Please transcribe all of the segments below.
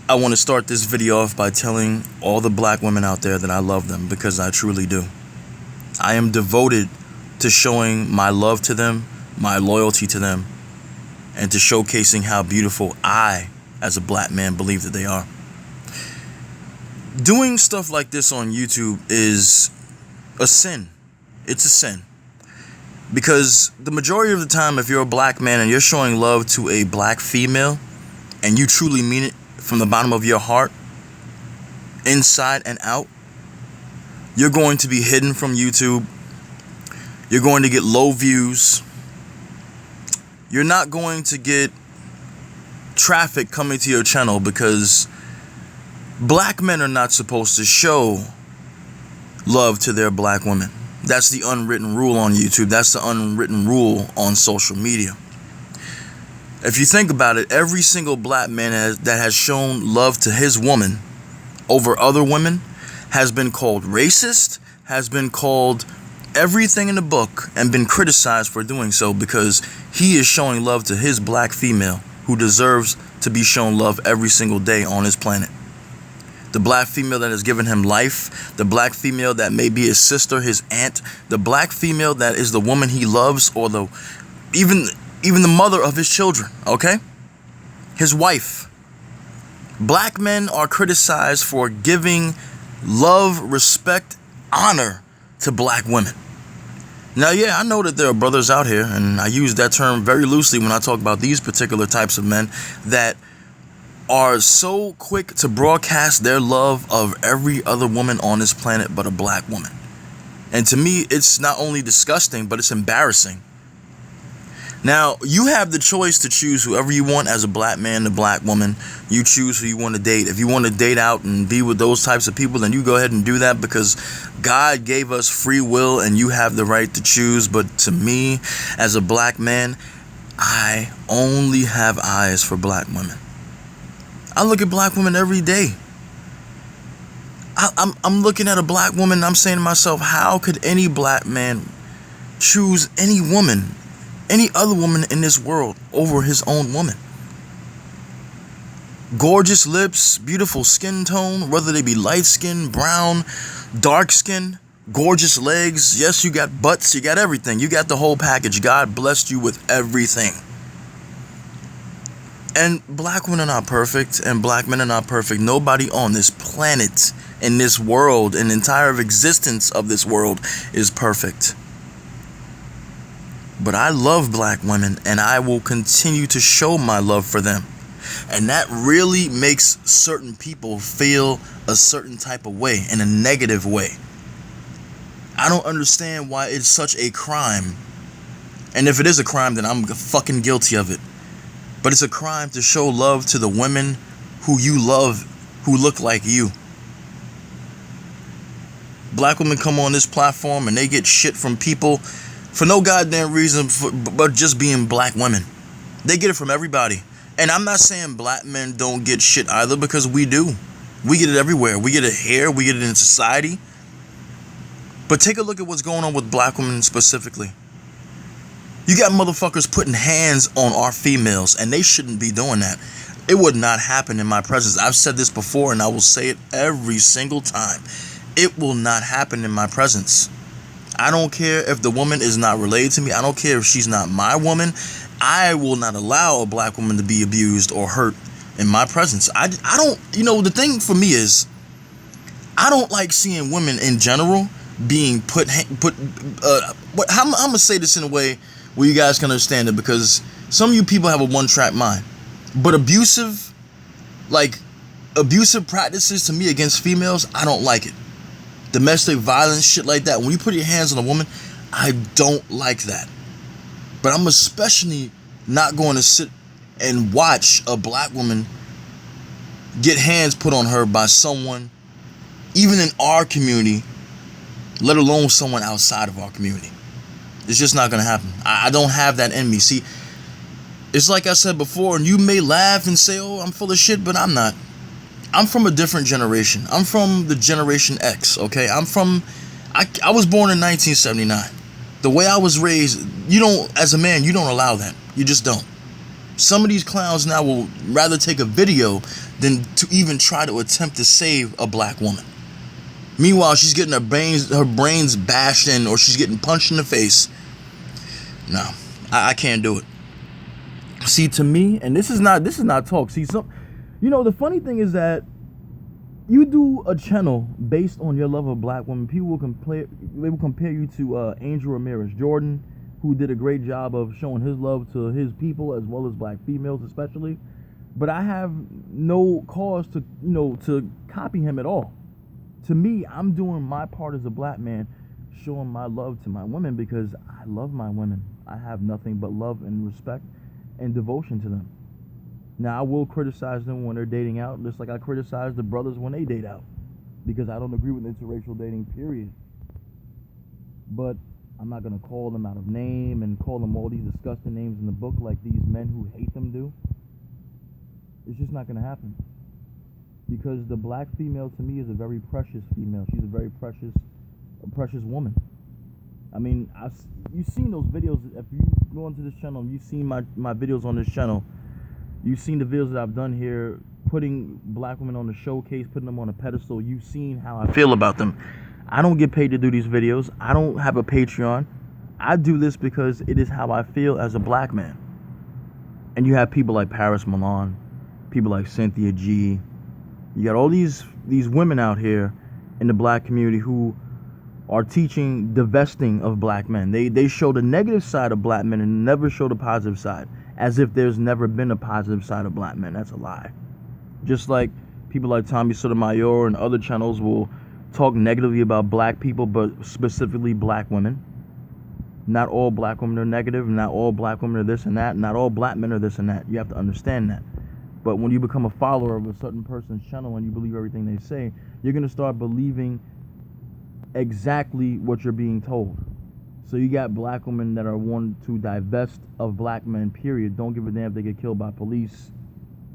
I want to start this video off by telling all the black women out there that I love them, because I truly do. I am devoted to showing my love to them, my loyalty to them, and to showcasing how beautiful I, as a black man, believe that they are. Doing stuff like this on YouTube is a sin. It's a sin. Because the majority of the time, if you're a black man and you're showing love to a black female, and you truly mean it from the bottom of your heart, inside and out, you're going to be hidden from YouTube. You're going to get low views. You're not going to get traffic coming to your channel, because black men are not supposed to show love to their black women. That's the unwritten rule on YouTube. That's the unwritten rule on social media. If you think about it, every single black man that has shown love to his woman over other women has been called racist, has been called everything in the book, and been criticized for doing so, because he is showing love to his black female who deserves to be shown love every single day on his planet. The black female that has given him life, the black female that may be his sister, his aunt, the black female that is the woman he loves, or even the mother of his children, okay? His wife. Black men are criticized for giving love, respect, honor to black women. Now, yeah, I know that there are brothers out here, and I use that term very loosely when I talk about these particular types of men, that are so quick to broadcast their love of every other woman on this planet but a black woman. And to me, it's not only disgusting, but it's embarrassing. Now, you have the choice to choose whoever you want as a black man, a black woman. You choose who you want to date. If you want to date out and be with those types of people, then you go ahead and do that, because God gave us free will and you have the right to choose. But to me, as a black man, I only have eyes for black women. I look at black women every day. I'm looking at a black woman and I'm saying to myself, how could any black man choose any woman, any other woman in this world, over his own woman? Gorgeous lips, beautiful skin tone, whether they be light skin, brown, dark skin, gorgeous legs. Yes, you got butts, you got everything. You got the whole package. God blessed you with everything. And black women are not perfect, and black men are not perfect. Nobody on this planet, in this world, in the entire existence of this world, is perfect. But I love black women, and I will continue to show my love for them. And that really makes certain people feel a certain type of way, in a negative way. I don't understand why it's such a crime. And if it is a crime, then I'm fucking guilty of it. But it's a crime to show love to the women who you love, who look like you. Black women come on this platform and they get shit from people for no goddamn reason but just being black women. They get it from everybody. And I'm not saying black men don't get shit either, because we do. We get it everywhere. We get it here. We get it in society. But take a look at what's going on with black women specifically. You got motherfuckers putting hands on our females, and they shouldn't be doing that. It would not happen in my presence. I've said this before, and I will say it every single time. It will not happen in my presence. I don't care if the woman is not related to me. I don't care if she's not my woman. I will not allow a black woman to be abused or hurt in my presence. I don't, the thing for me is, I don't like seeing women in general being I'm gonna say this in a way where you guys can understand it, because some of you people have a one-track mind. But abusive practices to me against females, I don't like it. Domestic violence, shit like that. When you put your hands on a woman, I don't like that. But I'm especially not going to sit and watch a black woman get hands put on her by someone, even in our community, let alone someone outside of our community. It's just not going to happen. I don't have that in me. See, it's like I said before, and you may laugh and say, oh, I'm full of shit, but I'm not. I'm from a different generation. I'm from the Generation X, okay? I was born in 1979. The way I was raised, as a man, you don't allow that. You just don't. Some of these clowns now will rather take a video than to even try to attempt to save a black woman. Meanwhile, she's getting her brains bashed in, or she's getting punched in the face. No, I can't do it. See, to me, and this is not talk. See, the funny thing is that you do a channel based on your love of black women, people will compare you to Angel Ramirez Jordan, who did a great job of showing his love to his people as well as black females especially. But I have no cause to copy him at all. To me, I'm doing my part as a black man, showing my love to my women because I love my women. I have nothing but love and respect and devotion to them. Now, I will criticize them when they're dating out, just like I criticize the brothers when they date out, because I don't agree with interracial dating, period. But I'm not going to call them out of name and call them all these disgusting names in the book like these men who hate them do. It's just not going to happen. Because the black female, to me, is a very precious female. She's a very precious woman. I mean, you've seen those videos. If you go onto this channel, you've seen my videos on this channel. You've seen the videos that I've done here, putting black women on the showcase, putting them on a pedestal. You've seen how I feel about them. I don't get paid to do these videos. I don't have a Patreon. I do this because it is how I feel as a black man. And you have people like Paris Milan, people like Cynthia G. You got all these women out here in the black community who are teaching divesting of black men. They show the negative side of black men and never show the positive side, as if there's never been a positive side of black men. That's a lie. Just like people like Tommy Sotomayor and other channels will talk negatively about black people, but specifically black women. Not all black women are negative. Not all black women are this and that. Not all black men are this and that. You have to understand that. But when you become a follower of a certain person's channel and you believe everything they say, you're going to start believing exactly what you're being told. So you got black women that are wanting to divest of black men, period. Don't give a damn if they get killed by police.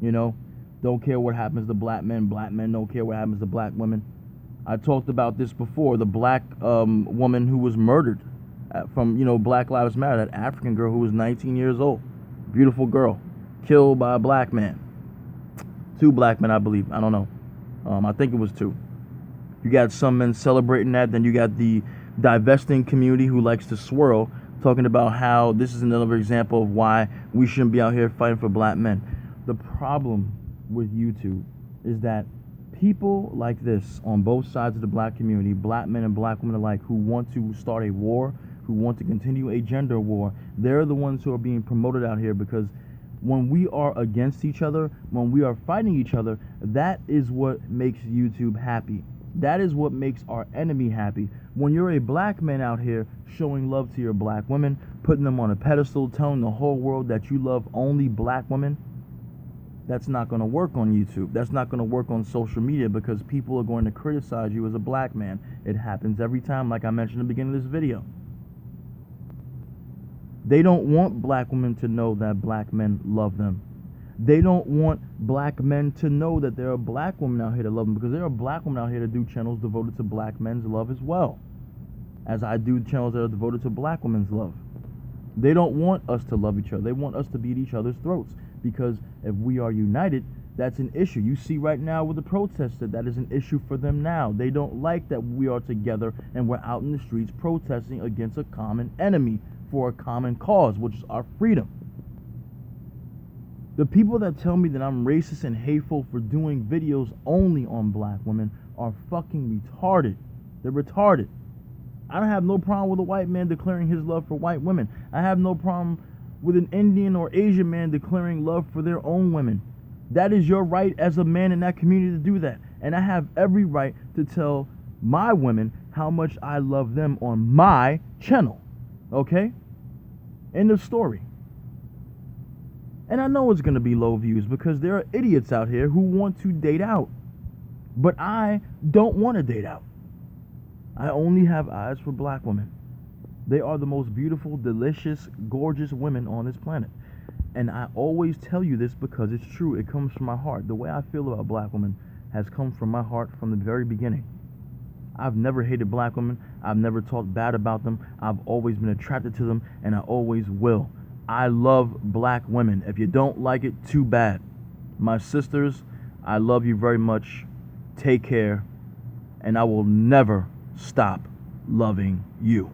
Don't care what happens to black men. Black men don't care what happens to black women. I talked about this before. The black woman who was murdered from, Black Lives Matter, that African girl who was 19 years old. Beautiful girl. Killed by a black man. 2 black men, I believe. I don't know. I think it was 2. You got some men celebrating that. Then you got the divesting community who likes to swirl, talking about how this is another example of why we shouldn't be out here fighting for black men. The problem with YouTube is that people like this on both sides of the black community, black men and black women alike, who want to start a war, who want to continue a gender war, they're the ones who are being promoted out here, because when we are against each other, when we are fighting each other, that is what makes YouTube happy. That is what makes our enemy happy. When you're a black man out here showing love to your black women, putting them on a pedestal, telling the whole world that you love only black women, that's not going to work on YouTube. That's not going to work on social media, because people are going to criticize you as a black man. It happens every time, like I mentioned in the beginning of this video. They don't want black women to know that black men love them. They don't want black men to know that there are black women out here that love them, because there are black women out here that do channels devoted to black men's love as well, as I do channels that are devoted to black women's love. They don't want us to love each other. They want us to beat each other's throats, because if we are united, that's an issue. You see right now with the protests that is an issue for them now. They don't like that we are together and we're out in the streets protesting against a common enemy for a common cause, which is our freedom. The people that tell me that I'm racist and hateful for doing videos only on black women are fucking retarded. They're retarded. I don't have no problem with a white man declaring his love for white women. I have no problem with an Indian or Asian man declaring love for their own women. That is your right as a man in that community to do that. And I have every right to tell my women how much I love them on my channel. Okay? End of story. And I know it's going to be low views, because there are idiots out here who want to date out. But I don't want to date out. I only have eyes for black women. They are the most beautiful, delicious, gorgeous women on this planet. And I always tell you this because it's true. It comes from my heart. The way I feel about black women has come from my heart from the very beginning. I've never hated black women. I've never talked bad about them. I've always been attracted to them, and I always will. I love black women. If you don't like it, too bad. My sisters, I love you very much. Take care. And I will never stop loving you.